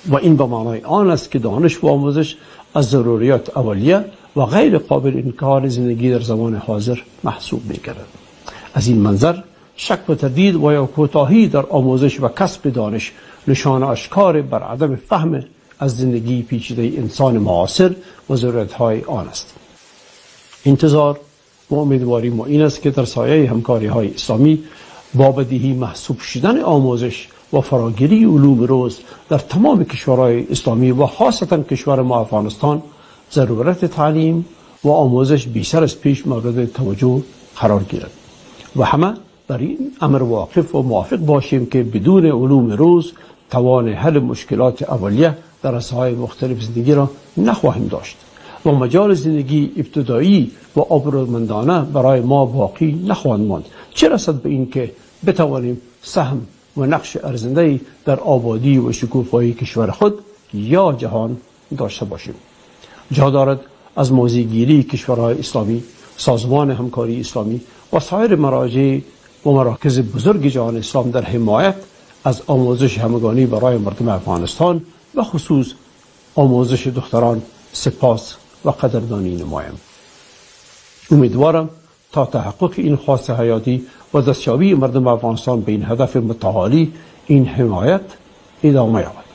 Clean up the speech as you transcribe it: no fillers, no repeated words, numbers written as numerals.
و این به معنای آن است که دانش و آموزش از ضروریات اولیه و غیر قابل انکار زندگی در زمان حاضر محسوب می‌گردد. از این منظر شک و تردید و یا کوتاهی در آموزش و کسب دانش نشان آشکار بر عدم فهم از زندگی پیچیده انسان معاصر و ضرورت‌های آن است. انتظار و امیدواری ما این است که در سایه همکاری‌های اسلامی با بدیهی محسوب شدن آموزش و فراگیری علوم روز در تمام کشورهای اسلامی و خاصتا کشور ما افغانستان ضرورت تعلیم و آموزش بیشتر از پیش مورد توجه قرار گیرد و همه بر این امر واقف و موافق باشیم که بدون علوم روز توان حل مشکلات اولیه در رساهای مختلف زندگی را نخواهیم داشت و مجال زندگی ابتدایی و آبرومندانه برای ما باقی نخواهد ماند، چه رسد به این که بتوانیم سهم و نقش ارزنده‌ای در آبادی و شکوفایی کشور خود یا جهان داشته باشیم. جا دارد از موضع‌گیری کشورهای اسلامی، سازمان همکاری اسلامی و سایر مراجع و مراکز بزرگ جهان اسلام در حمایت از آموزش همگانی برای مردم افغانستان و خصوص آموزش دختران سپاس و قدردانی نمایم. امیدوارم تا تحقق این خواست حیاتی و دستیابی مردم افغانستان به این هدف متعالی این حمایت ادامه یابد.